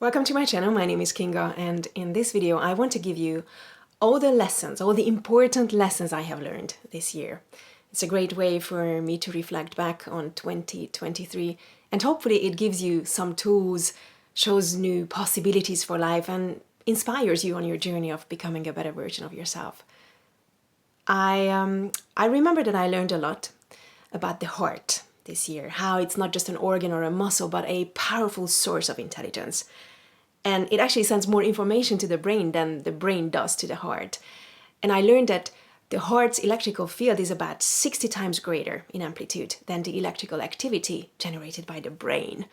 Welcome to my channel. My name is Kinga, and in this video I want to give you all the important lessons I have learned this year. It's a great way for me to reflect back on 2023, and hopefully it gives you some tools, shows new possibilities for life, and inspires you on your journey of becoming a better version of yourself. I remember that I learned a lot about the heart this year, how it's not just an organ or a muscle, but a powerful source of intelligence. And it actually sends more information to the brain than the brain does to the heart. And I learned that the heart's electrical field is about 60 times greater in amplitude than the electrical activity generated by the brain.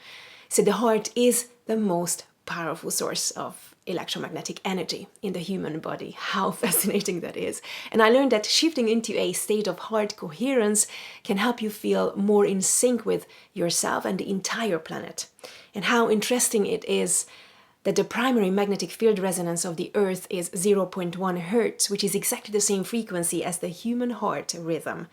So the heart is the most powerful source of electromagnetic energy in the human body. How fascinating that is. And I learned that shifting into a state of heart coherence can help you feel more in sync with yourself and the entire planet. And how interesting it is that the primary magnetic field resonance of the Earth is 0.1 hertz, which is exactly the same frequency as the human heart rhythm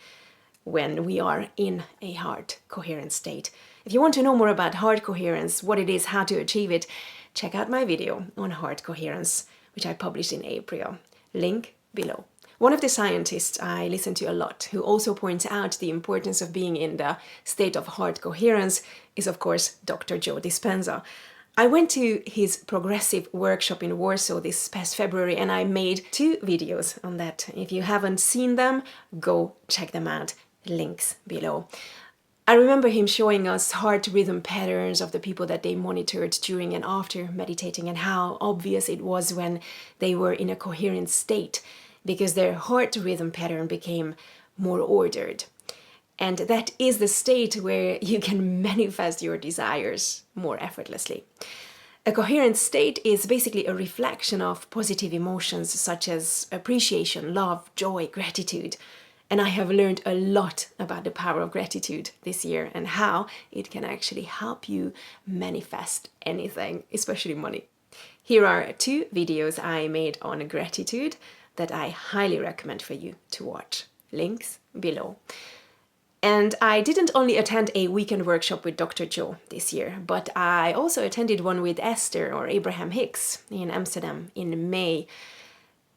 when we are in a heart coherent state. If you want to know more about heart coherence, what it is, how to achieve it, check out my video on heart coherence, which I published in April. Link below. One of the scientists I listen to a lot, who also points out the importance of being in the state of heart coherence, is of course Dr. Joe Dispenza. I went to his progressive workshop in Warsaw this past February, and I made 2 videos on that. If you haven't seen them, go check them out. Links below. I remember him showing us heart rhythm patterns of the people that they monitored during and after meditating, and how obvious it was when they were in a coherent state, because their heart rhythm pattern became more ordered. And that is the state where you can manifest your desires more effortlessly. A coherent state is basically a reflection of positive emotions such as appreciation, love, joy, gratitude. And I have learned a lot about the power of gratitude this year and how it can actually help you manifest anything, especially money. Here are 2 videos I made on gratitude that I highly recommend for you to watch. Links below. And I didn't only attend a weekend workshop with Dr. Joe this year, but I also attended one with Esther or Abraham Hicks in Amsterdam in May.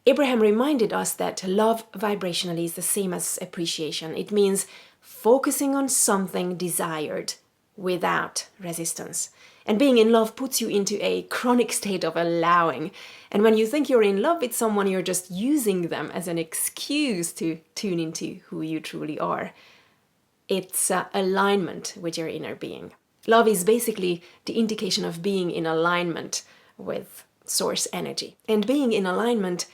Abraham reminded us that love vibrationally is the same as appreciation. It means focusing on something desired without resistance. And being in love puts you into a chronic state of allowing. And when you think you're in love with someone, you're just using them as an excuse to tune into who you truly are. It's alignment with your inner being. Love is basically the indication of being in alignment with source energy. And being in alignment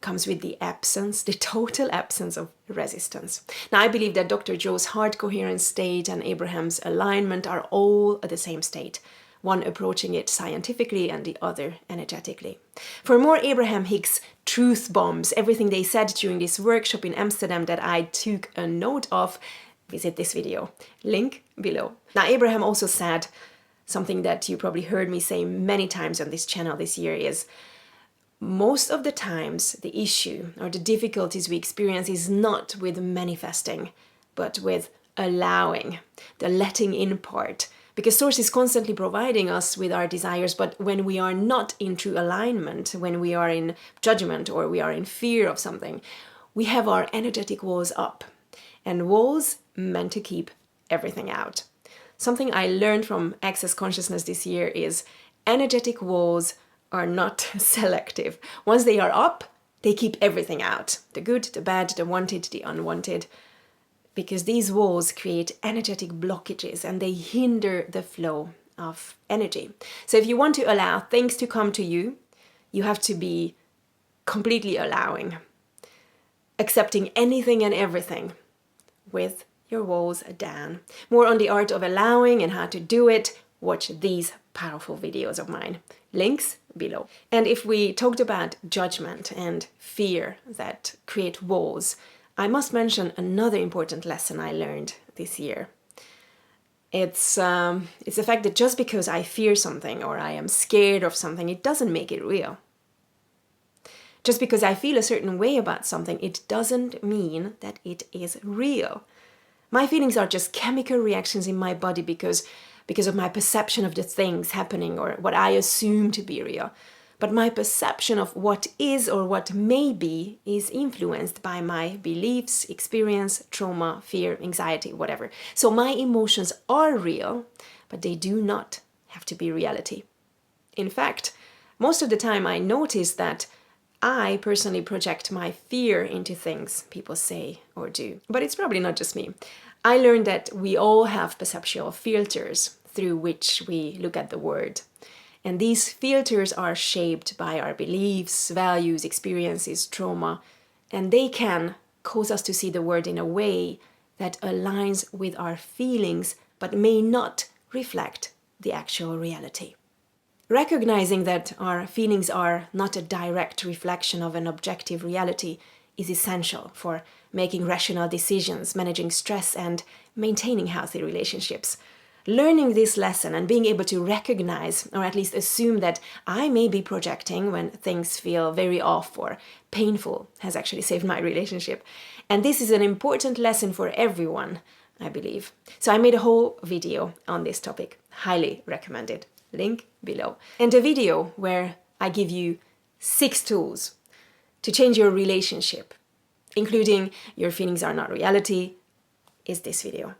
comes with the total absence of resistance. Now, I believe that Dr. Joe's heart coherence state and Abraham's alignment are all at the same state, one approaching it scientifically and the other energetically. For more Abraham Hicks truth bombs, everything they said during this workshop in Amsterdam that I took a note of, visit this video. Link below. Now, Abraham also said something that you probably heard me say many times on this channel this year is, most of the times the issue or the difficulties we experience is not with manifesting, but with allowing, the letting in part. Because Source is constantly providing us with our desires, but when we are not in true alignment, when we are in judgment or we are in fear of something, we have our energetic walls up. And walls meant to keep everything out. Something I learned from Access Consciousness this year is energetic walls are not selective. Once they are up, they keep everything out. The good, the bad, the wanted, the unwanted. Because these walls create energetic blockages and they hinder the flow of energy. So if you want to allow things to come to you, you have to be completely allowing, accepting anything and everything with your walls down. More on the art of allowing and how to do it, watch these powerful videos of mine. Links below. And if we talked about judgment and fear that create walls, I must mention another important lesson I learned this year. It's the fact that just because I fear something or I am scared of something, it doesn't make it real. Just because I feel a certain way about something, it doesn't mean that it is real. My feelings are just chemical reactions in my body because because of my perception of the things happening or what I assume to be real. But my perception of what is or what may be is influenced by my beliefs, experience, trauma, fear, anxiety, whatever. So my emotions are real, but they do not have to be reality. In fact, most of the time I notice that I personally project my fear into things people say or do. But it's probably not just me. I learned that we all have perceptual filters through which we look at the world. And these filters are shaped by our beliefs, values, experiences, trauma, and they can cause us to see the world in a way that aligns with our feelings but may not reflect the actual reality. Recognizing that our feelings are not a direct reflection of an objective reality is essential for making rational decisions, managing stress, and maintaining healthy relationships. Learning this lesson and being able to recognize, or at least assume that I may be projecting when things feel very off or painful, has actually saved my relationship. And this is an important lesson for everyone, I believe. So I made a whole video on this topic. Highly recommended. Link below. And a video where I give you 6 tools to change your relationship, including your feelings are not reality, is this video.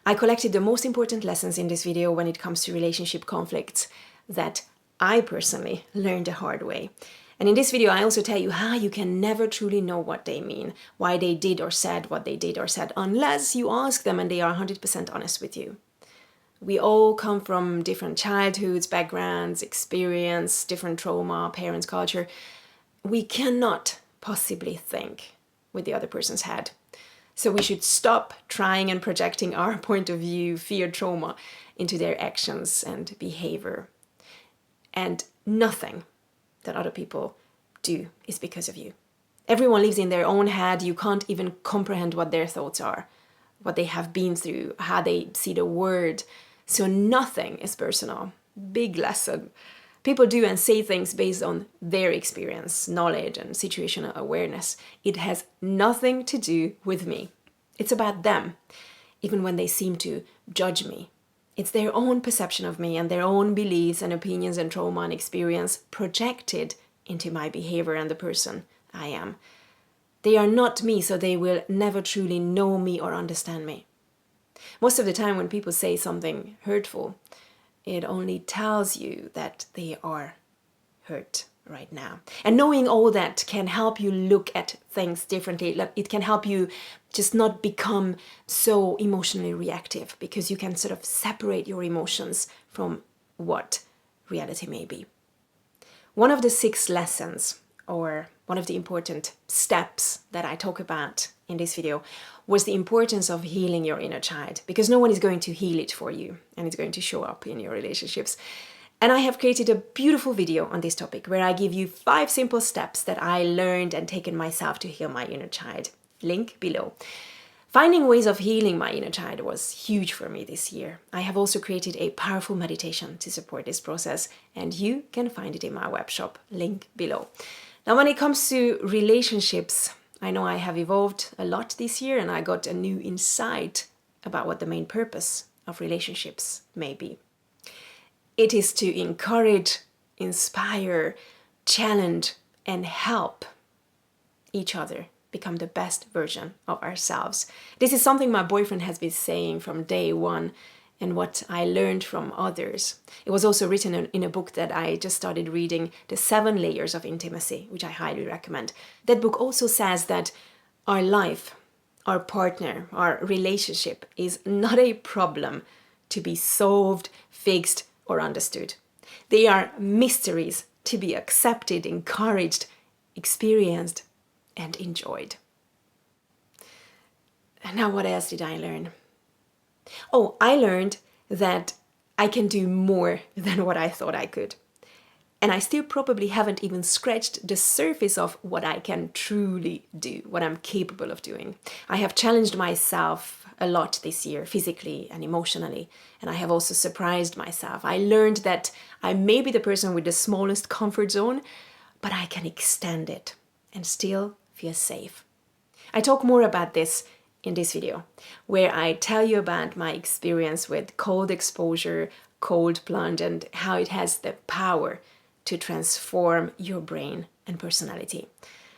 I collected the most important lessons in this video when it comes to relationship conflicts that I personally learned the hard way. And in this video, I also tell you how you can never truly know what they mean, why they did or said what they did or said, unless you ask them and they are 100% honest with you. We all come from different childhoods, backgrounds, experience, different trauma, parents, culture. We cannot possibly think with the other person's head. So we should stop trying and projecting our point of view, fear, trauma into their actions and behavior. And nothing that other people do is because of you. Everyone lives in their own head. You can't even comprehend what their thoughts are, what they have been through, how they see the world. So nothing is personal. Big lesson. People do and say things based on their experience, knowledge, and situational awareness. It has nothing to do with me. It's about them, even when they seem to judge me. It's their own perception of me and their own beliefs and opinions and trauma and experience projected into my behavior and the person I am. They are not me, so they will never truly know me or understand me. Most of the time when people say something hurtful, it only tells you that they are hurt right now. And knowing all that can help you look at things differently. It can help you just not become so emotionally reactive, because you can sort of separate your emotions from what reality may be. One of the 6 lessons, or one of the important steps that I talk about in this video, was the importance of healing your inner child, because no one is going to heal it for you, and it's going to show up in your relationships. And I have created a beautiful video on this topic where I give you 5 simple steps that I learned and taken myself to heal my inner child. Link below. Finding ways of healing my inner child was huge for me this year. I have also created a powerful meditation to support this process, and you can find it in my web shop. Link below. Now, when it comes to relationships, I know I have evolved a lot this year, and I got a new insight about what the main purpose of relationships may be. It is to encourage, inspire, challenge, and help each other become the best version of ourselves. This is something my boyfriend has been saying from day one, and what I learned from others. It was also written in a book that I just started reading, The 7 Layers of Intimacy, which I highly recommend. That book also says that our life, our partner, our relationship is not a problem to be solved, fixed, or understood. They are mysteries to be accepted, encouraged, experienced, and enjoyed. And now, what else did I learn? Oh, I learned that I can do more than what I thought I could. And I still probably haven't even scratched the surface of what I can truly do, what I'm capable of doing. I have challenged myself a lot this year, physically and emotionally, and I have also surprised myself. I learned that I may be the person with the smallest comfort zone, but I can extend it and still feel safe. I talk more about this in this video, where I tell you about my experience with cold exposure, cold plunge, and how it has the power to transform your brain and personality.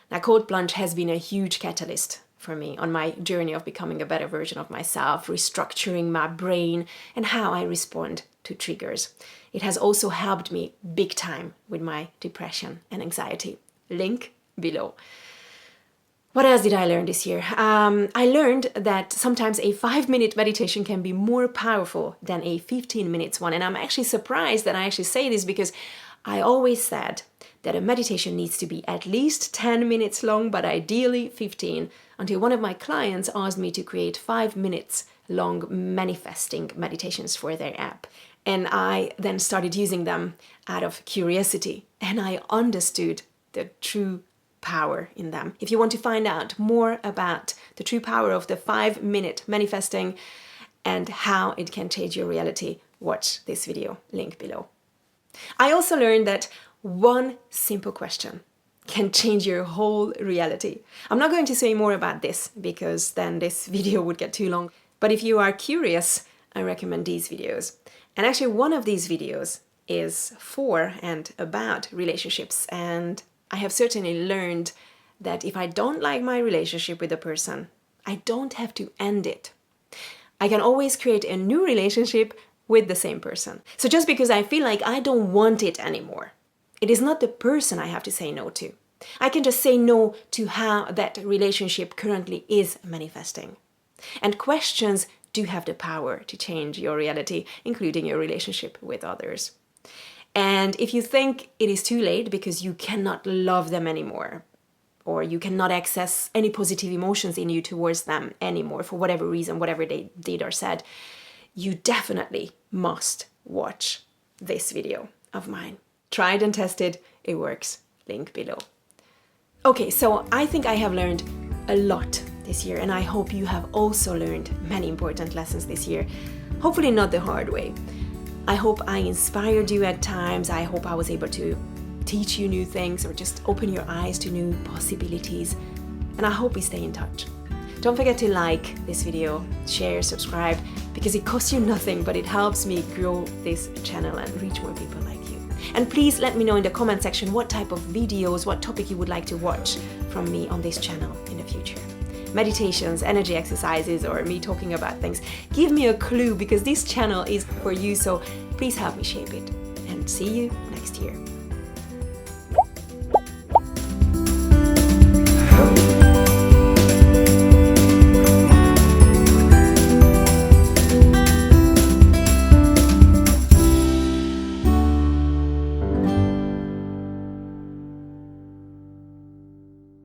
Now, cold plunge has been a huge catalyst for me on my journey of becoming a better version of myself, restructuring my brain and how I respond to triggers. It has also helped me big time with my depression and anxiety. Link below. What else did I learn this year? I learned that sometimes a 5-minute meditation can be more powerful than a 15 minutes one. And I'm actually surprised that I actually say this, because I always said that a meditation needs to be at least 10 minutes long, but ideally 15, until one of my clients asked me to create 5 minutes long manifesting meditations for their app. And I then started using them out of curiosity, and I understood the true power in them. If you want to find out more about the true power of the 5-minute manifesting and how it can change your reality, watch this video, link below. I also learned that one simple question can change your whole reality. I'm not going to say more about this because then this video would get too long. But if you are curious, I recommend these videos. And actually one of these videos is for and about relationships. And I have certainly learned that if I don't like my relationship with a person, I don't have to end it. I can always create a new relationship with the same person. So just because I feel like I don't want it anymore, it is not the person I have to say no to. I can just say no to how that relationship currently is manifesting. And questions do have the power to change your reality, including your relationship with others. And if you think it is too late because you cannot love them anymore, or you cannot access any positive emotions in you towards them anymore for whatever reason, whatever they did or said, you definitely must watch this video of mine. Tried and tested, it works. Link below. Okay, so I think I have learned a lot this year, and I hope you have also learned many important lessons this year. Hopefully not the hard way. I hope I inspired you at times. I hope I was able to teach you new things or just open your eyes to new possibilities. And I hope we stay in touch. Don't forget to like this video, share, subscribe, because it costs you nothing, but it helps me grow this channel and reach more people like you. And please let me know in the comment section what type of videos, what topic you would like to watch from me on this channel in the future. Meditations, energy exercises, or me talking about things. Give me a clue, because this channel is for you, so please help me shape it. And see you next year.